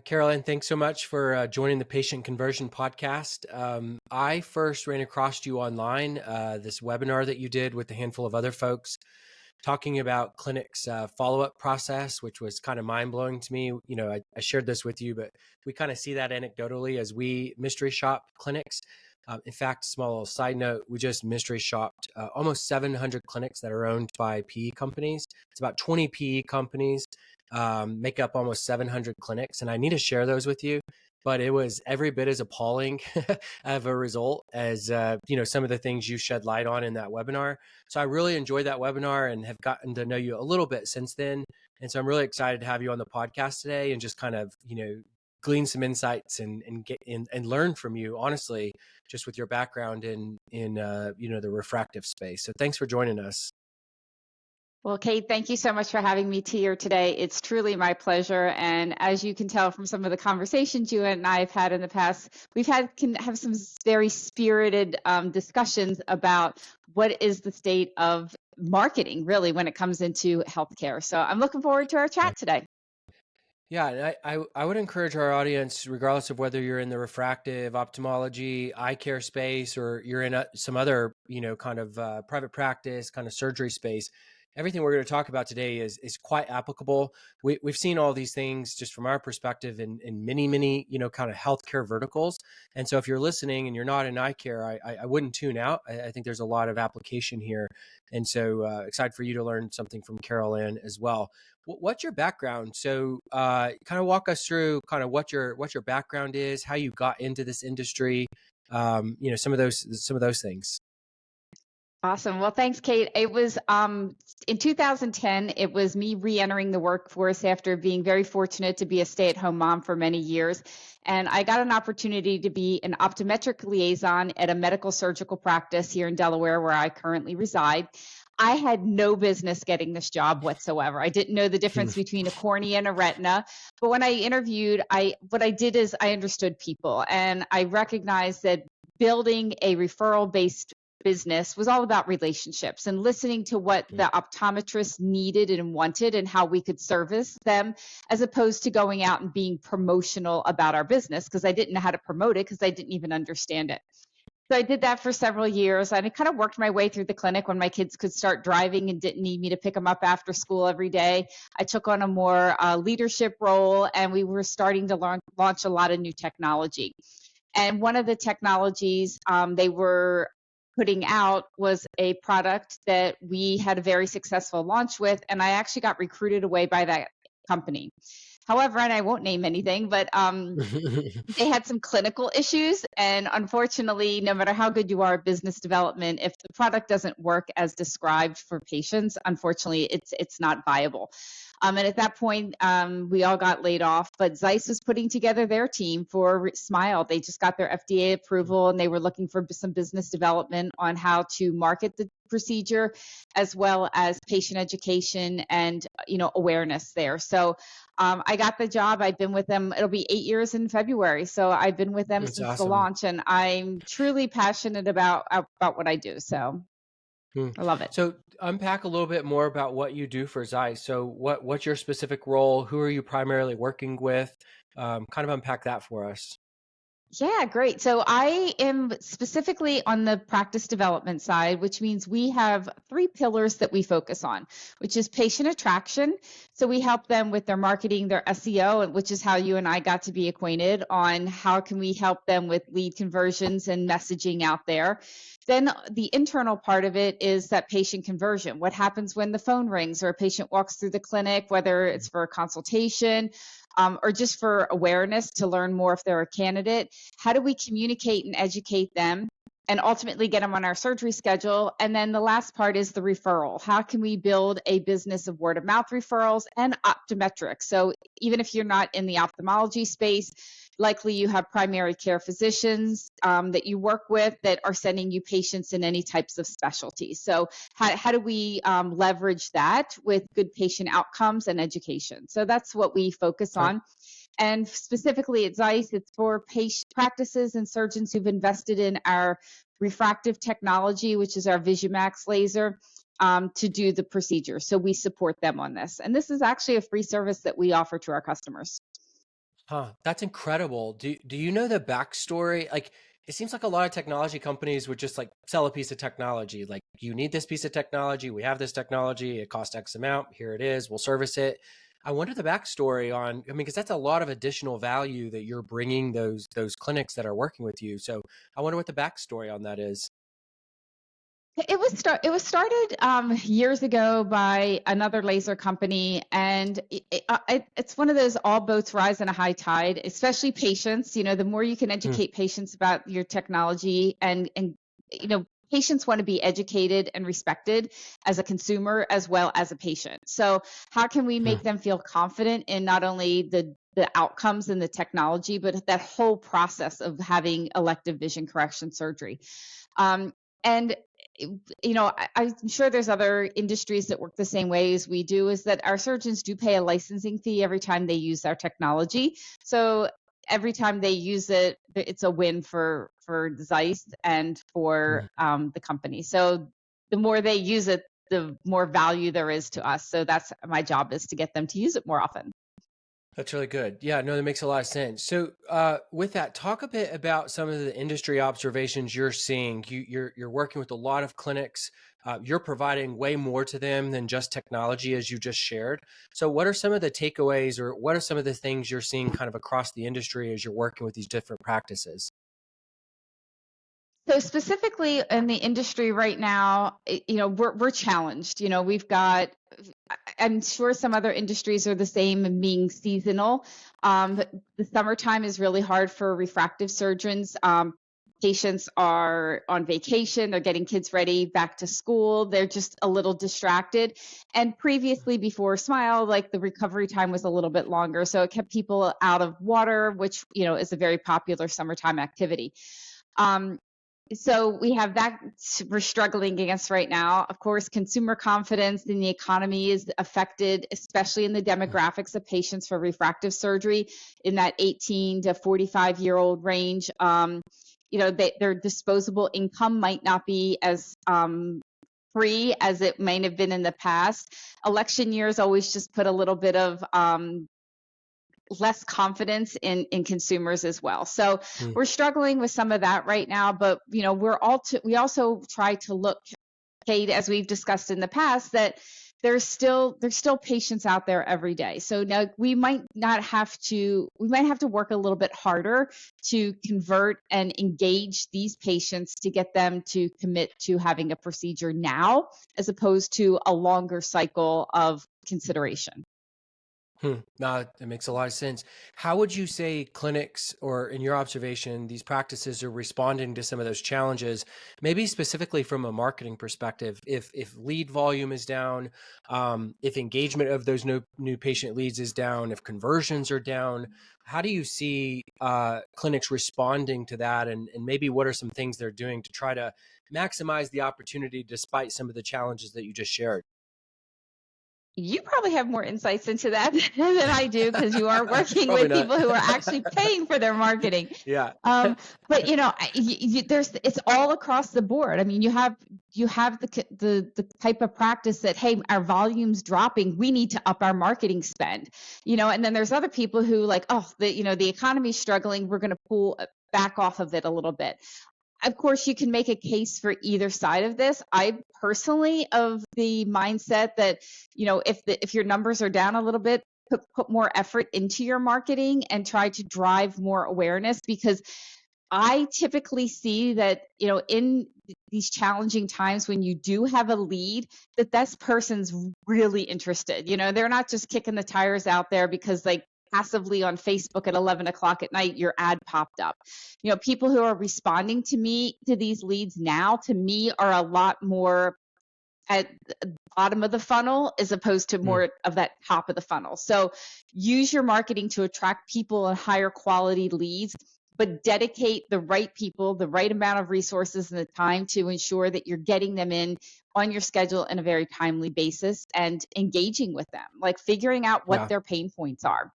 Carolyn, thanks so much for joining the Patient Conversion Podcast. I first ran across you online, this webinar that you did with a handful of other folks talking about clinics' follow-up process, which was kind of mind-blowing to me. You know, I shared this with you, but we kind of see that anecdotally as we mystery shop clinics. In fact, small little side note, we just mystery shopped almost 700 clinics that are owned by PE companies. It's about 20 PE companies make up almost 700 clinics, and I need to share those with you. But it was every bit as appalling of a result as some of the things you shed light on in that webinar. So I really enjoyed that webinar and have gotten to know you a little bit since then. And so I'm really excited to have you on the podcast today and just kind of glean some insights and get in and learn from you, honestly, just with your background in the refractive space. So thanks for joining us. Well, Kate, thank you so much for having me here today. It's truly my pleasure. And as you can tell from some of the conversations you and I have had in the past, can have some very spirited discussions about what is the state of marketing, really, when it comes into healthcare. So I'm looking forward to our chat today. Yeah, and I would encourage our audience, regardless of whether you're in the refractive, ophthalmology, eye care space, or you're in some other, kind of private practice, kind of surgery space, everything we're going to talk about today is quite applicable. We've seen all these things just from our perspective in many, kind of healthcare verticals. And so if you're listening and you're not in eye care, I wouldn't tune out. I think there's a lot of application here. And so excited for you to learn something from Carol Ann as well. What's your background? So kind of walk us through kind of what your background is, how you got into this industry, some of those things. Awesome. Well, thanks, Kate. It was in 2010, it was me re-entering the workforce after being very fortunate to be a stay-at-home mom for many years. And I got an opportunity to be an optometric liaison at a medical surgical practice here in Delaware, where I currently reside. I had no business getting this job whatsoever. I didn't know the difference between a cornea and a retina. But when I interviewed, what I did is I understood people, and I recognized that building a referral-based business was all about relationships and listening to what the optometrists needed and wanted and how we could service them, as opposed to going out and being promotional about our business, because I didn't know how to promote it because I didn't even understand it. So I did that for several years, and I kind of worked my way through the clinic when my kids could start driving and didn't need me to pick them up after school every day. I took on a more leadership role, and we were starting to launch a lot of new technology. And one of the technologies they were putting out was a product that we had a very successful launch with, and I actually got recruited away by that company. However, and I won't name anything, but they had some clinical issues, and unfortunately, no matter how good you are at business development, if the product doesn't work as described for patients, unfortunately, it's not viable. And at that point, we all got laid off, but ZEISS was putting together their team for SMILE. They just got their FDA approval, and they were looking for some business development on how to market the procedure, as well as patient education and awareness there. So I got the job. I've been with them. It'll be 8 years in February. So I've been with them since the launch, and I'm truly passionate about what I do. So I love it. So unpack a little bit more about what you do for ZEISS. So what's your specific role? Who are you primarily working with? Kind of unpack that for us. Yeah, great. So I am specifically on the practice development side, which means we have 3 pillars that we focus on, which is patient attraction. So we help them with their marketing, their SEO, which is how you and I got to be acquainted, on how can we help them with lead conversions and messaging out there. Then the internal part of it is that patient conversion. What happens when the phone rings or a patient walks through the clinic, whether it's for a consultation, or just for awareness to learn more if they're a candidate? How do we communicate and educate them and ultimately get them on our surgery schedule? And then the last part is the referral. How can we build a business of word of mouth referrals and optometrics? So even if you're not in the ophthalmology space, likely you have primary care physicians that you work with that are sending you patients in any types of specialties. So how do we leverage that with good patient outcomes and education? So that's what we focus on. And specifically at ZEISS, it's for practices and surgeons who've invested in our refractive technology, which is our VisuMax laser, to do the procedure. So we support them on this. And this is actually a free service that we offer to our customers. Huh, that's incredible. Do you know the backstory? Like, it seems like a lot of technology companies would just like sell a piece of technology. Like, you need this piece of technology. We have this technology. It costs X amount. Here it is. We'll service it. I wonder the backstory on. I mean, because that's a lot of additional value that you're bringing those clinics that are working with you. So I wonder what the backstory on that is. It was started years ago by another laser company, and it's one of those all boats rise in a high tide, especially patients. You know, the more you can Hmm. educate patients about your technology, and you know, patients want to be educated and respected as a consumer as well as a patient. So, how can we Hmm. make them feel confident in not only the outcomes and the technology, but that whole process of having elective vision correction surgery? Um, and you know, I'm sure there's other industries that work the same way as we do, is that our surgeons do pay a licensing fee every time they use our technology. So every time they use it, it's a win for ZEISS and for Hmm. the company. So the more they use it, the more value there is to us. So that's my job, is to get them to use it more often. That's really good. Yeah, no, that makes a lot of sense. So, with that, talk a bit about some of the industry observations you're seeing. You're working with a lot of clinics. You're providing way more to them than just technology, as you just shared. So, what are some of the takeaways, or what are some of the things you're seeing kind of across the industry as you're working with these different practices? So specifically in the industry right now, you know, we're challenged. You know, we've got. I'm sure some other industries are the same and being seasonal. But the summertime is really hard for refractive surgeons. Patients are on vacation, they're getting kids ready back to school, they're just a little distracted. And previously, before Smile, like the recovery time was a little bit longer. So it kept people out of water, which, you know, is a very popular summertime activity. Um, so we have that we're struggling against right now. Of course, consumer confidence in the economy is affected, especially in the demographics of patients for refractive surgery in that 18 to 45-year-old range. You know, their disposable income might not be as free as it might have been in the past. Election years always just put a little bit of less confidence in consumers as well. So Hmm. we're struggling with some of that right now, but you know, we also try to look, Kate, as we've discussed in the past, that there's still patients out there every day. So now we might have to work a little bit harder to convert and engage these patients to get them to commit to having a procedure now, as opposed to a longer cycle of consideration. No, it makes a lot of sense. How would you say clinics, or in your observation, these practices are responding to some of those challenges, maybe specifically from a marketing perspective? If lead volume is down, if engagement of those new patient leads is down, if conversions are down, how do you see clinics responding to that? And maybe what are some things they're doing to try to maximize the opportunity despite some of the challenges that you just shared? You probably have more insights into that than I do, because you are working Probably with not. people who are actually paying for their marketing. Yeah. But you know, there's it's all across the board. I mean, you have the type of practice that, hey, our volume's dropping, we need to up our marketing spend. You know, and then there's other people who like, oh, the economy's struggling, we're going to pull back off of it a little bit. Of course, you can make a case for either side of this. I personally of the mindset that, you know, if your numbers are down a little bit, put more effort into your marketing and try to drive more awareness, because I typically see that, you know, in these challenging times when you do have a lead, that this person's really interested. You know, they're not just kicking the tires out there because, like, passively on Facebook at 11 o'clock at night, your ad popped up. You know, people who are responding to me, to these leads now, to me, are a lot more at the bottom of the funnel as opposed to Mm, more of that top of the funnel. So use your marketing to attract people and higher quality leads, but dedicate the right people, the right amount of resources and the time to ensure that you're getting them in on your schedule in a very timely basis and engaging with them, like figuring out what yeah. their pain points are.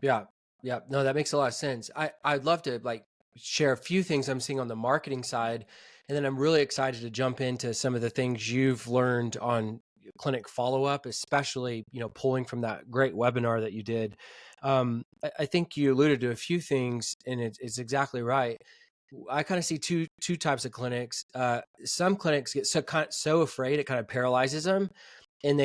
Yeah. Yeah. No, that makes a lot of sense. I'd love to like share a few things I'm seeing on the marketing side. And then I'm really excited to jump into some of the things you've learned on clinic follow-up, especially, pulling from that great webinar that you did. I think you alluded to a few things, and it's exactly right. I kind of see two types of clinics. Some clinics get so afraid it kind of paralyzes them, and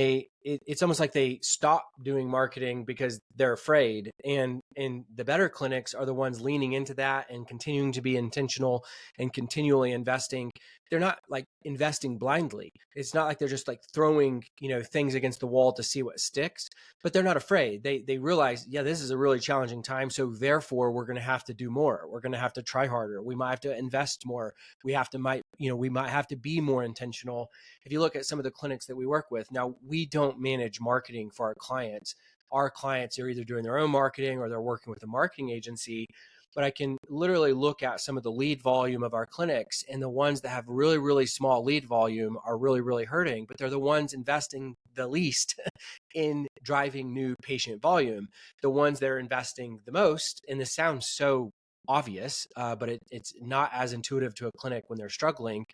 it's almost like they stop doing marketing because they're afraid. And the better clinics are the ones leaning into that and continuing to be intentional and continually investing. They're not like investing blindly. It's not like they're just like throwing, things against the wall to see what sticks, but they're not afraid. They realize, yeah, this is a really challenging time. So therefore we're going to have to do more. We're going to have to try harder. We might have to invest more. We might have to be more intentional. If you look at some of the clinics that we work with, now we don't manage marketing for our clients. Our clients are either doing their own marketing or they're working with a marketing agency. But I can literally look at some of the lead volume of our clinics, and the ones that have really, really small lead volume are really, really hurting, but they're the ones investing the least in driving new patient volume. The ones that are investing the most, and this sounds so obvious, but it's not as intuitive to a clinic when they're struggling.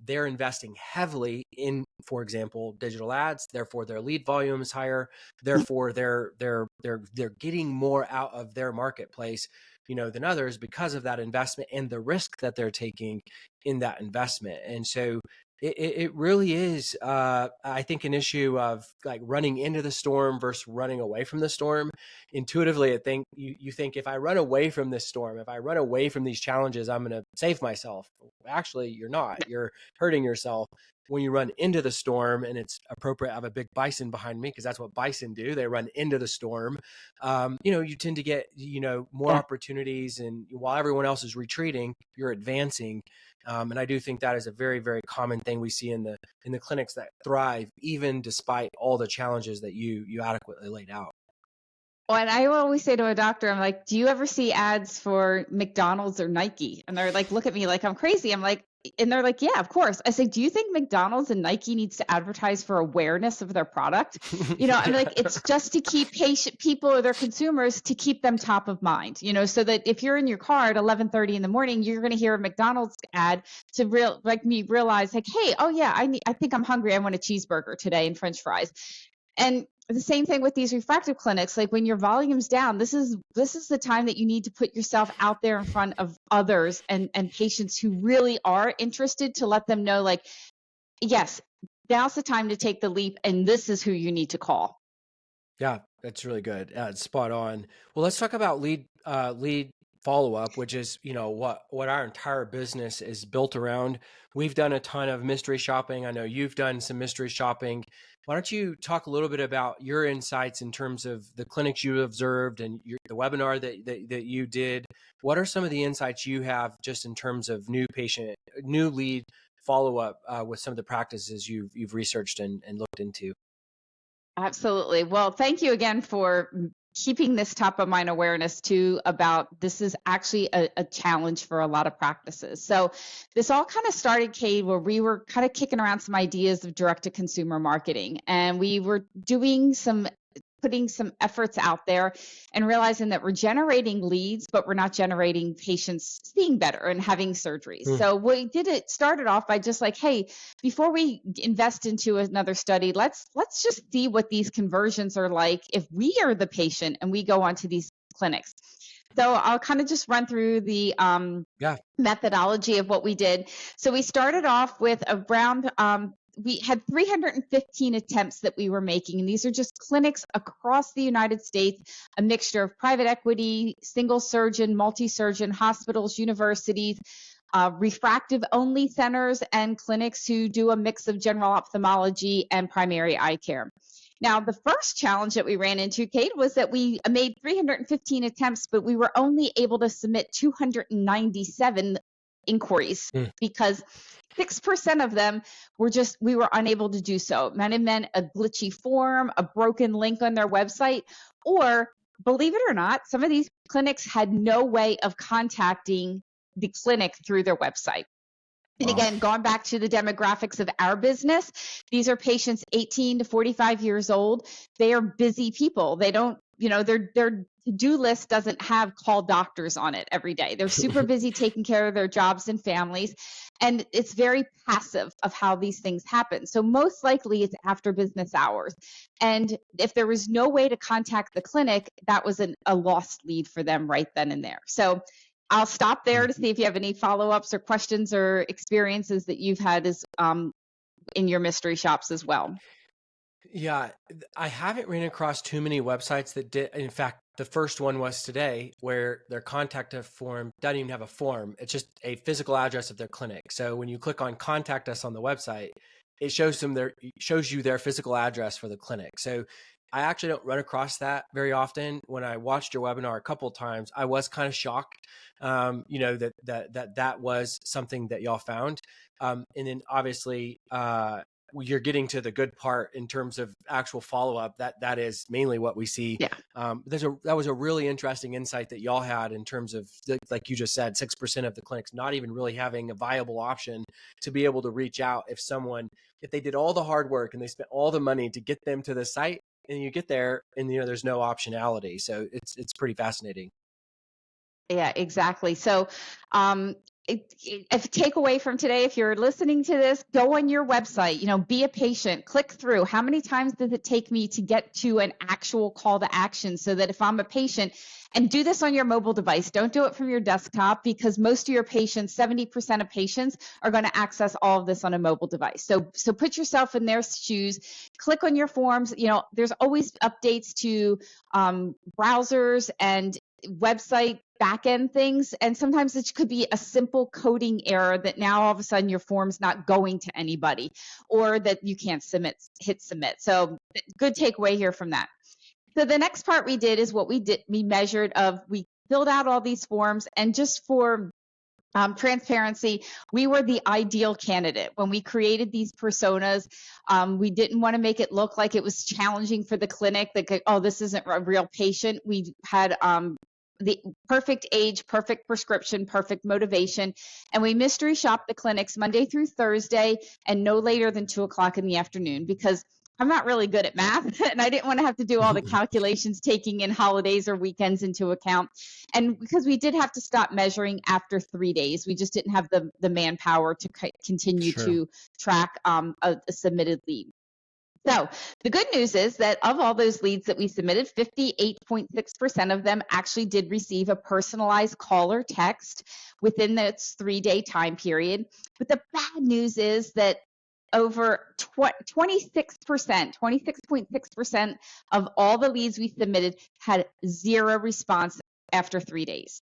They're investing heavily in, for example, digital ads. Therefore, their lead volume is higher. Therefore, they're getting more out of their marketplace, than others because of that investment and the risk that they're taking in that investment. And so it really is, I think, an issue of like running into the storm versus running away from the storm. Intuitively, I think you think, if I run away from this storm, if I run away from these challenges, I'm going to save myself. Actually, you're not. You're hurting yourself. When you run into the storm, and it's appropriate, I have a big bison behind me because that's what bison do. They run into the storm. You tend to get, more opportunities, and while everyone else is retreating, you're advancing. And I do think that is a very, very common thing we see in the clinics that thrive, even despite all the challenges that you adequately laid out. Well, and I always say to a doctor, I'm like, do you ever see ads for McDonald's or Nike? And they're like, look at me like I'm crazy. I'm like, and they're like, yeah, of course. I say, do you think McDonald's and Nike needs to advertise for awareness of their product? I'm like, it's just to keep patient people or their consumers, to keep them top of mind, so that if you're in your car at 11:30 in the morning, you're going to hear a McDonald's ad to realize like, hey, oh yeah, I think I'm hungry. I want a cheeseburger today and French fries. And the same thing with these refractive clinics. Like when your volume's down, this is the time that you need to put yourself out there in front of others and patients who really are interested, to let them know, like, yes, now's the time to take the leap, and this is who you need to call. Yeah, that's really good. It's spot on. Well, let's talk about lead follow-up, which is, what our entire business is built around. We've done a ton of mystery shopping. I know you've done some mystery shopping. Why don't you talk a little bit about your insights in terms of the clinics you observed and the webinar that you did? What are some of the insights you have just in terms of new lead follow-up with some of the practices you've researched and looked into? Absolutely. Well, thank you again for keeping this top of mind awareness too, about this is actually a challenge for a lot of practices. So this all kind of started, Kate, where we were kind of kicking around some ideas of direct to consumer marketing, and we were putting some efforts out there and realizing that we're generating leads, but we're not generating patients seeing better and having surgeries. So we started off by just like, hey, before we invest into another study, let's just see what these conversions are like if we are the patient and we go onto these clinics. So I'll kind of just run through the methodology of what we did. So we started off with around we had 315 attempts that we were making, and these are just clinics across the United States, a mixture of private equity, single surgeon, multi-surgeon, hospitals, universities, refractive only centers, and clinics who do a mix of general ophthalmology and primary eye care. Now, the first challenge that we ran into, Kate, was that we made 315 attempts, but we were only able to submit 297 inquiries because 6% of them we were unable to do so. It meant a glitchy form, a broken link on their website, or, believe it or not, some of these clinics had no way of contacting the clinic through their website. And again, going back to the demographics of our business, these are patients 18 to 45 years old. They are busy people. They don't their to-do list doesn't have call doctors on it every day. They're super busy taking care of their jobs and families, and it's very passive of how these things happen. So most likely it's after business hours. And if there was no way to contact the clinic, that was a lost lead for them right then and there. So I'll stop there to see if you have any follow-ups or questions or experiences that you've had in your mystery shops as well. Yeah, I haven't ran across too many websites that did. In fact, the first one was today, where their contact us form doesn't even have a form. It's just a physical address of their clinic. So when you click on contact us on the website, it shows you their physical address for the clinic. So I actually don't run across that very often. When I watched your webinar a couple of times, I was kind of shocked, that was something that y'all found. And then obviously, you're getting to the good part in terms of actual follow-up. That is mainly what we see. Yeah. That was a really interesting insight that y'all had in terms of, like you just said, 6% of the clinics not even really having a viable option to be able to reach out if they did all the hard work and they spent all the money to get them to the site, and you get there and there's no optionality. So it's pretty fascinating. Yeah, exactly. So, if take away from today, if you're listening to this, go on your website, be a patient, click through. How many times does it take me to get to an actual call to action, so that if I'm a patient, and do this on your mobile device, don't do it from your desktop, because most of your patients, 70% of patients, are going to access all of this on a mobile device. So put yourself in their shoes, click on your forms. There's always updates to browsers and website backend things, and sometimes it could be a simple coding error that now all of a sudden your form's not going to anybody, or that you can't hit submit. So good takeaway here from that. So the next part we did is we filled out all these forms, and just for transparency, we were the ideal candidate. When we created these personas, we didn't want to make it look like it was challenging for the clinic, that, oh, this isn't a real patient. We had the perfect age, perfect prescription, perfect motivation. And we mystery shop the clinics Monday through Thursday, and no later than 2:00 in the afternoon, because I'm not really good at math, and I didn't want to have to do all the calculations taking in holidays or weekends into account. And because we did have to stop measuring after 3 days, we just didn't have the manpower to continue to track a submitted lead. So the good news is that of all those leads that we submitted, 58.6% of them actually did receive a personalized call or text within this 3-day time period. But the bad news is that over 26.6% of all the leads we submitted had zero response after 3 days.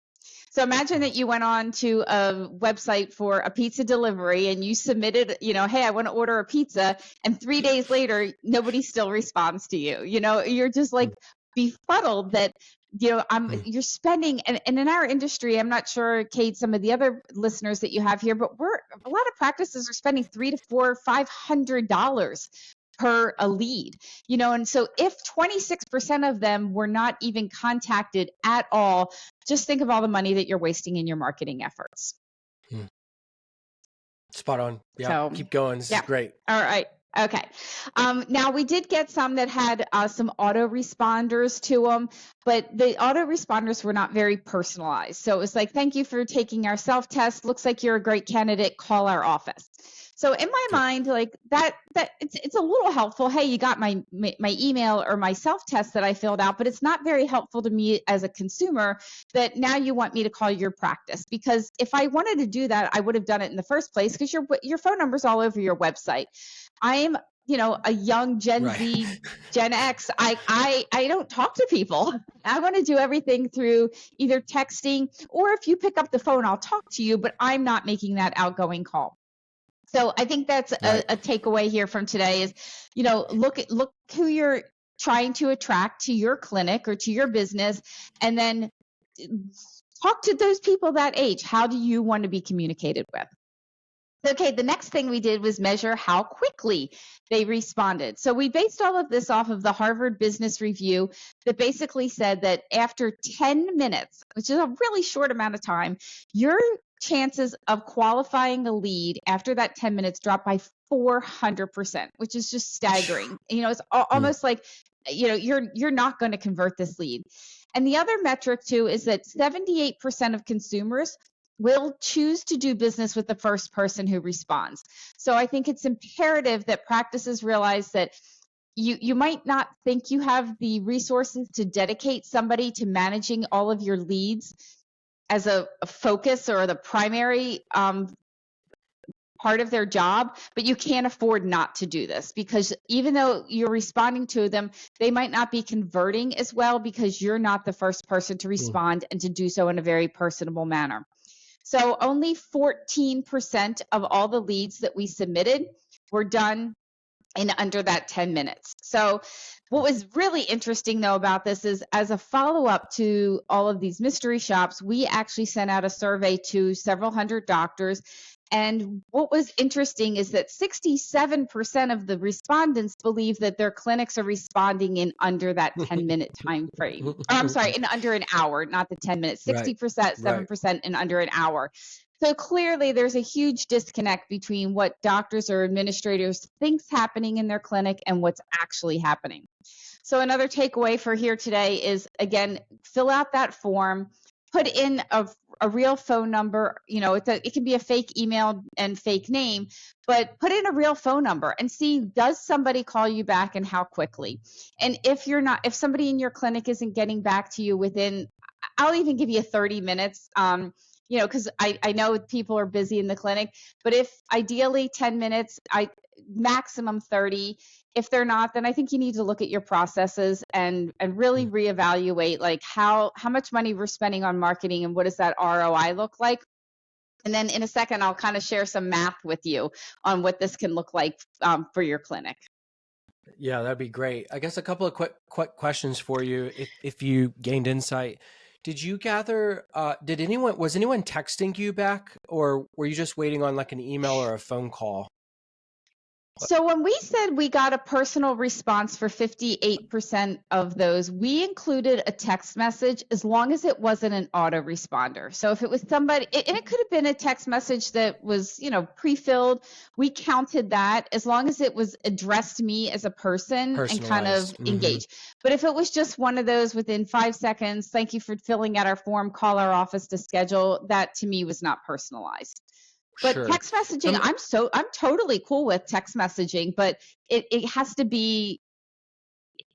So imagine that you went on to a website for a pizza delivery, and you submitted, hey, I want to order a pizza, and 3 days later, nobody still responds to you. You're just like befuddled that, you're spending, and in our industry, I'm not sure, Kate, some of the other listeners that you have here, but a lot of practices are spending $300 to $500 per a lead, and so if 26% of them were not even contacted at all, just think of all the money that you're wasting in your marketing efforts. Spot on. Yeah. So, keep going. This is great. All right. Okay. Now we did get some that had some autoresponders to them, but the autoresponders were not very personalized. So it was like, thank you for taking our self-test. Looks like you're a great candidate. Call our office. So in my mind, like that it's a little helpful. Hey, you got my email or my self-test that I filled out, but it's not very helpful to me as a consumer that now you want me to call your practice. Because if I wanted to do that, I would have done it in the first place, because your phone number's all over your website. I'm a young Gen Z, Gen X. I don't talk to people. I want to do everything through either texting, or if you pick up the phone, I'll talk to you, but I'm not making that outgoing call. So I think that's a takeaway here from today is, look who you're trying to attract to your clinic or to your business, and then talk to those people that age. How do you want to be communicated with? Okay, the next thing we did was measure how quickly they responded. So we based all of this off of the Harvard Business Review that basically said that after 10 minutes, which is a really short amount of time, your chances of qualifying a lead after that 10 minutes dropped by 400%, which is just staggering. It's almost like you're not going to convert this lead. And the other metric too is that 78% of consumers will choose to do business with the first person who responds. So I think it's imperative that practices realize that you might not think you have the resources to dedicate somebody to managing all of your leads as a focus or the primary part of their job, but you can't afford not to do this, because even though you're responding to them, they might not be converting as well because you're not the first person to respond and to do so in a very personable manner. So only 14% of all the leads that we submitted were done in under that 10 minutes. So what was really interesting though about this is, as a follow-up to all of these mystery shops, we actually sent out a survey to several hundred doctors. And what was interesting is that 67% of the respondents believe that their clinics are responding in under that 10-minute time frame. Or, I'm sorry, in under an hour, not the 10 minutes. 60%, 7% in under an hour. So clearly there's a huge disconnect between what doctors or administrators think's happening in their clinic and what's actually happening. So another takeaway for here today is, again, fill out that form, put in a real phone number. It can be a fake email and fake name, but put in a real phone number and see, does somebody call you back and how quickly? And if somebody in your clinic isn't getting back to you within, I'll even give you 30 minutes, because I know people are busy in the clinic, but if ideally 10 minutes, maximum 30. If they're not, then I think you need to look at your processes and really reevaluate like how much money we're spending on marketing and what does that ROI look like. And then in a second, I'll kind of share some math with you on what this can look like for your clinic. Yeah, that'd be great. I guess a couple of quick questions for you if you gained insight. Did you gather, was anyone texting you back, or were you just waiting on like an email or a phone call? So when we said we got a personal response for 58% of those, we included a text message as long as it wasn't an autoresponder. So if it was somebody, and it could have been a text message that was, pre-filled, we counted that as long as it was addressed to me as a person and kind of engaged. But if it was just one of those within 5 seconds, thank you for filling out our form, call our office to schedule, that to me was not personalized. But text messaging, I'm totally cool with text messaging, but it has to be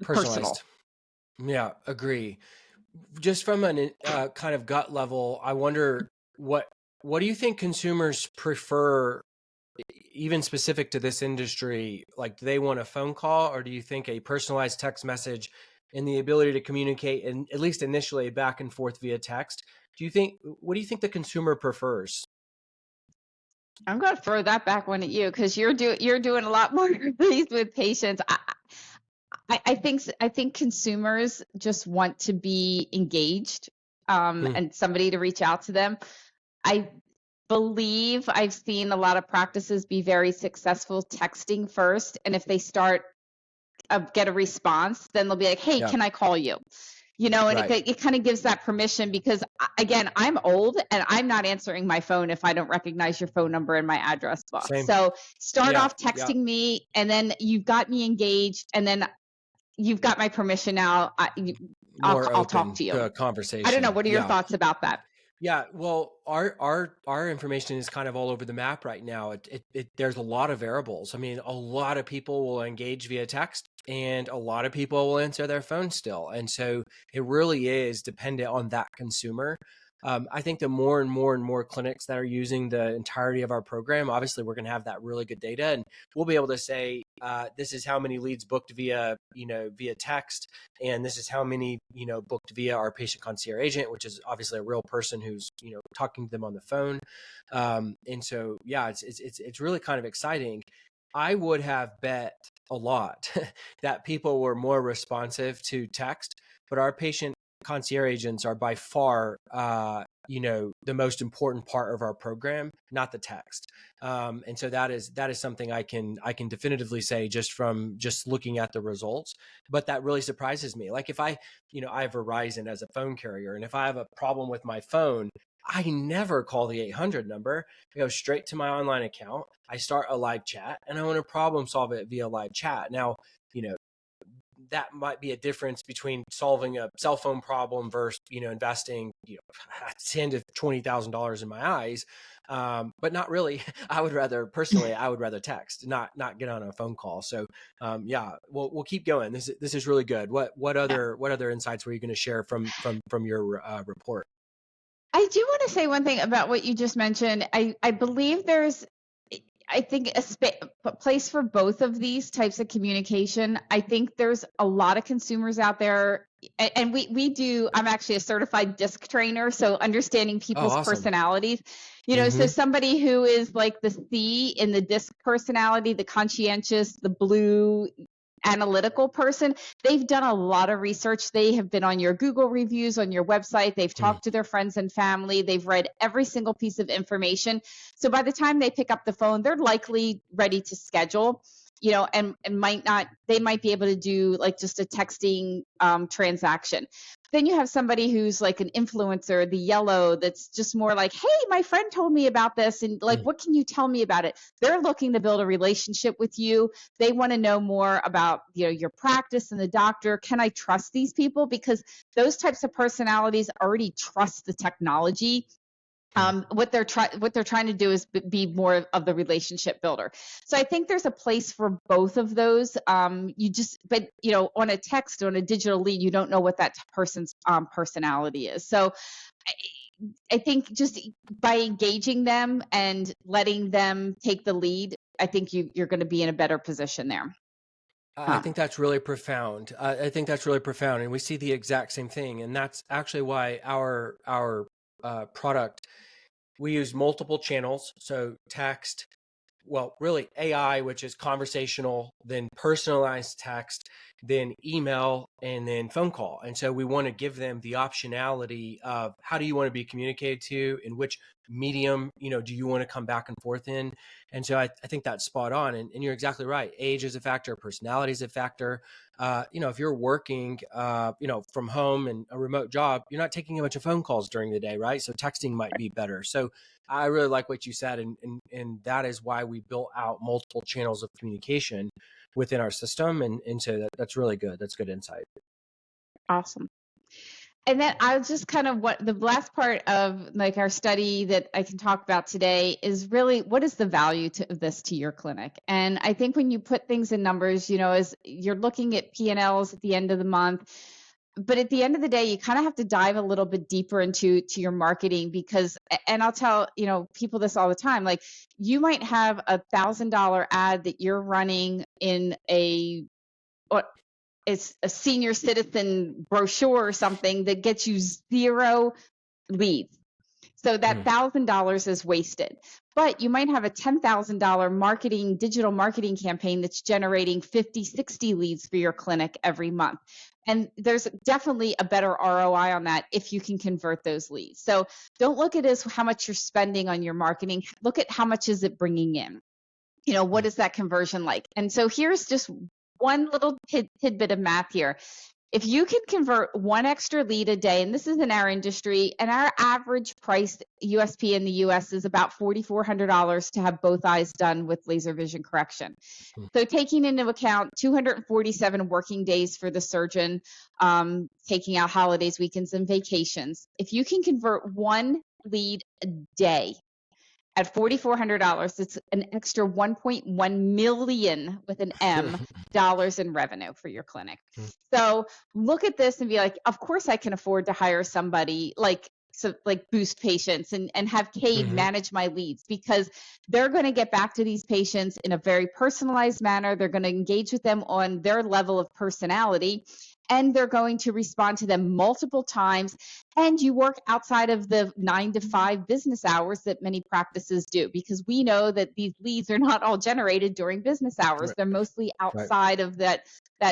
personal. Yeah, agree. Just from an kind of gut level, I wonder what do you think consumers prefer, even specific to this industry? Like, do they want a phone call, or do you think a personalized text message and the ability to communicate, and at least initially, back and forth via text? What do you think the consumer prefers? I'm going to throw that back one at you, because you're doing a lot more of these with patients. I think consumers just want to be engaged and somebody to reach out to them. I believe I've seen a lot of practices be very successful texting first, and if they start get a response, then they'll be like, hey, can I call you? And it kind of gives that permission, because again, I'm old and I'm not answering my phone if I don't recognize your phone number in my address book. Same. So start off texting me, and then you've got me engaged, and then you've got my permission now. I'll talk to you. Conversation. I don't know. What are your thoughts about that? Yeah, well, our information is kind of all over the map right now. There's a lot of variables. I mean, a lot of people will engage via text, and a lot of people will answer their phone still. And so it really is dependent on that consumer. I think the more and more clinics that are using the entirety of our program, obviously we're going to have that really good data, and we'll be able to say, this is how many leads booked via text, and this is how many, booked via our patient concierge agent, which is obviously a real person who's, talking to them on the phone. And so, yeah, it's really kind of exciting. I would have bet a lot that people were more responsive to text, but our patient concierge agents are by far, the most important part of our program, not the text. And so that is something I can definitively say just from looking at the results. But that really surprises me. Like, if I have Verizon as a phone carrier, and if I have a problem with my phone, I never call the 800 number. I go straight to my online account. I start a live chat, and I want to problem solve it via live chat. Now, that might be a difference between solving a cell phone problem versus, investing, $10 to $20,000 in my eyes. But not really. I would rather text, not get on a phone call. So, yeah, we'll keep going. This is really good. What other insights were you going to share from your report? I do want to say one thing about what you just mentioned. I believe there's, I think, a place for both of these types of communication. I think there's a lot of consumers out there, and we do. I'm actually a certified DISC trainer, so understanding Oh, people's awesome. personalities. So Mm-hmm. somebody who is like the C in the DISC personality, the conscientious, the blue analytical person, they've done a lot of research. They have been on your Google reviews, on your website. They've talked to their friends and family. They've read every single piece of information. So by the time they pick up the phone, they're likely ready to schedule, and they might be able to do like just a texting transaction. Then you have somebody who's like an influencer, the yellow, that's just more like, hey, my friend told me about this, and like, what can you tell me about it? They're looking to build a relationship with you. They want to know more about, your practice and the doctor. Can I trust these people? Because those types of personalities already trust the technology. What they're trying to do is be more of the relationship builder. So I think there's a place for both of those. On a text, on a digital lead, you don't know what that person's personality is. So I think just by engaging them and letting them take the lead, I think you're going to be in a better position there. I think that's really profound. And we see the exact same thing. And that's actually why our product, we use multiple channels. So text, well, really AI, which is conversational, then personalized text, then email, and then phone call. And so we want to give them the optionality of how do you want to be communicated to, in which medium, do you want to come back and forth in? And so I think that's spot on. And you're exactly right. Age is a factor, personality is a factor. If you're working, from home and a remote job, you're not taking a bunch of phone calls during the day, right? So texting might be better. So I really like what you said. And that is why we built out multiple channels of communication within our system. And so that's really good. That's good insight. Awesome. And then I'll just kind of what the last part of like our study that I can talk about today is really what is the value of this to your clinic? And I think when you put things in numbers, as you're looking at P&Ls at the end of the month, but at the end of the day, you kind of have to dive a little bit deeper into your marketing because, and I'll tell, people this all the time, like you might have $1,000 ad that you're running in it's a senior citizen brochure or something that gets you 0 leads. So that $1,000 is wasted. But you might have a $10,000 digital marketing campaign that's generating 50, 60 leads for your clinic every month. And there's definitely a better ROI on that if you can convert those leads. So don't look at it as how much you're spending on your marketing. Look at how much is it bringing in. What is that conversion like? And so here's just one little tidbit of math here. If you can convert one extra lead a day, and this is in our industry, and our average price USP in the US is about $4,400 to have both eyes done with laser vision correction. So taking into account 247 working days for the surgeon, taking out holidays, weekends, and vacations, if you can convert one lead a day, at $4,400, it's an extra 1.1 million with an M dollars in revenue for your clinic. So look at this and be like, of course I can afford to hire somebody like Boost patients and have Cade manage my leads because they're going to get back to these patients in a very personalized manner. They're going to engage with them on their level of personality. And they're going to respond to them multiple times. And you work outside of the 9 to 5 business hours that many practices do, because we know that these leads are not all generated during business hours. They're mostly outside of that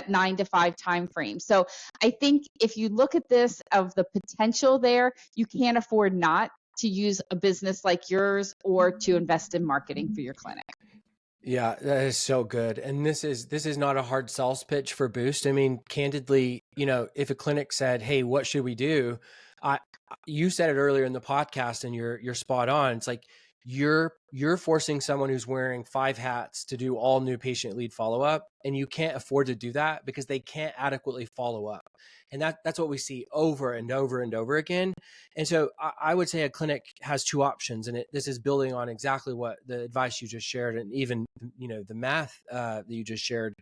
9 to 5 time frame. So I think if you look at this of the potential there, you can't afford not to use a business like yours or to invest in marketing for your clinic. Yeah, that is so good. And this is not a hard sales pitch for Boost. I mean, candidly, if a clinic said, "Hey, what should we do?" You said it earlier in the podcast and you're spot on. It's like you're forcing someone who's wearing 5 hats to do all new patient lead follow-up, and you can't afford to do that because they can't adequately follow up. And that's what we see over and over and over again. And so I would say a clinic has 2 options, and this is building on exactly what the advice you just shared, and even the math that you just shared.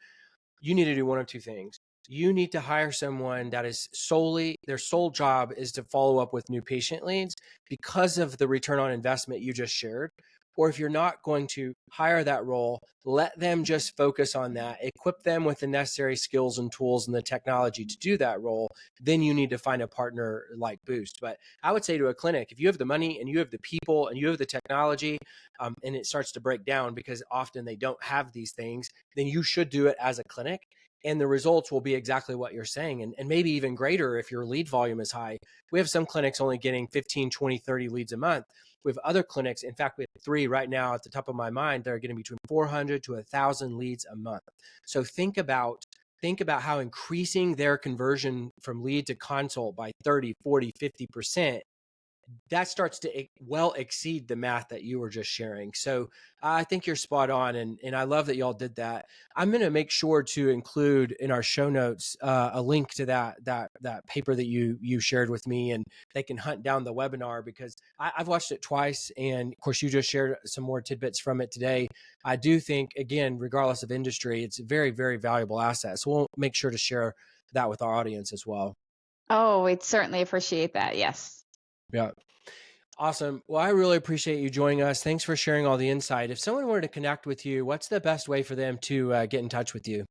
You need to do one of 2 things. You need to hire someone that is their sole job is to follow up with new patient leads because of the return on investment you just shared. Or if you're not going to hire that role, let them just focus on that, equip them with the necessary skills and tools and the technology to do that role. Then you need to find a partner like Boost. But I would say to a clinic, if you have the money and you have the people and you have the technology, and it starts to break down because often they don't have these things, then you should do it as a clinic. And the results will be exactly what you're saying, and maybe even greater if your lead volume is high. We have some clinics only getting 15, 20, 30 leads a month. We have other clinics, in fact, we have 3 right now at the top of my mind, that are getting between 400 to 1,000 leads a month. So think about how increasing their conversion from lead to consult by 30, 40, 50%, that starts to well exceed the math that you were just sharing. So I think you're spot on. And I love that y'all did that. I'm going to make sure to include in our show notes a link to that paper that you shared with me, and they can hunt down the webinar, because I've watched it twice. And of course, you just shared some more tidbits from it today. I do think, again, regardless of industry, it's a very, very valuable asset. So we'll make sure to share that with our audience as well. Oh, we'd certainly appreciate that. Yes. Yeah. Awesome. Well, I really appreciate you joining us. Thanks for sharing all the insight. If someone wanted to connect with you, what's the best way for them to get in touch with you?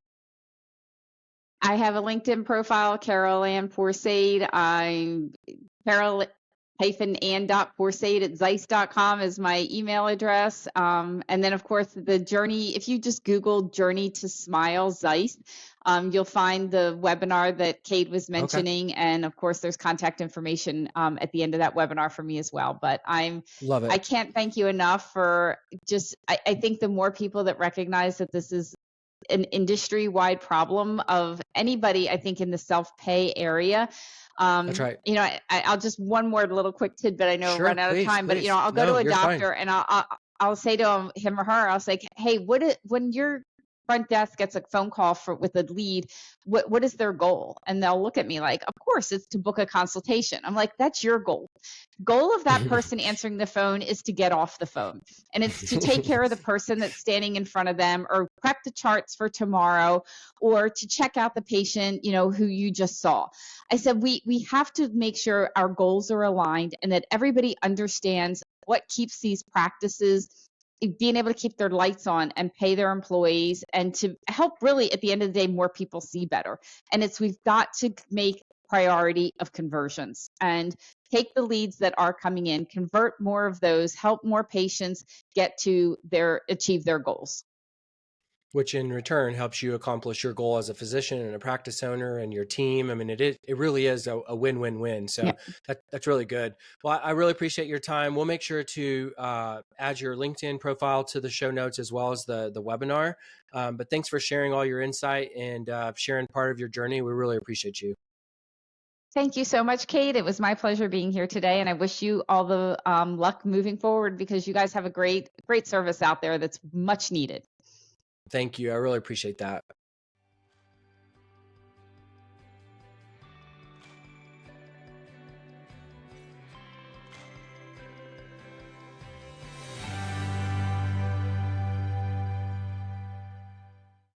I have a LinkedIn profile, Carol Ann Forsade. I'm Carol-Ann.Forsade@ZEISS.com is my email address. And then, of course, the journey, if you just Google Journey to Smile ZEISS, you'll find the webinar that Kate was mentioning. Okay. And of course, there's contact information at the end of that webinar for me as well. But Love it. I can't thank you enough for I think the more people that recognize that this is an industry-wide problem of anybody, I think, in the self-pay area. That's right. I'll just one more little quick tidbit. I know Sure, we're run out of time, but I'll go to a doctor and I'll say to him or her, I'll say, hey, when your front desk gets a phone call with a lead, what is their goal? And they'll look at me like, of course, it's to book a consultation. I'm like, that's your goal. Goal of that person answering the phone is to get off the phone, and it's to take care of the person that's standing in front of them, or prep the charts for tomorrow, or to check out the patient, who you just saw. I said, we have to make sure our goals are aligned and that everybody understands what keeps these practices being able to keep their lights on and pay their employees, and to help really at the end of the day more people see better. And we've got to make priority of conversions and take the leads that are coming in, convert more of those, help more patients achieve their goals. Which in return helps you accomplish your goal as a physician and a practice owner and your team. I mean, it really is a win-win-win. So yeah. That's really good. Well, I really appreciate your time. We'll make sure to add your LinkedIn profile to the show notes, as well as the webinar. But thanks for sharing all your insight and sharing part of your journey. We really appreciate you. Thank you so much, Kate. It was my pleasure being here today, and I wish you all the luck moving forward, because you guys have a great service out there that's much needed. Thank you. I really appreciate that.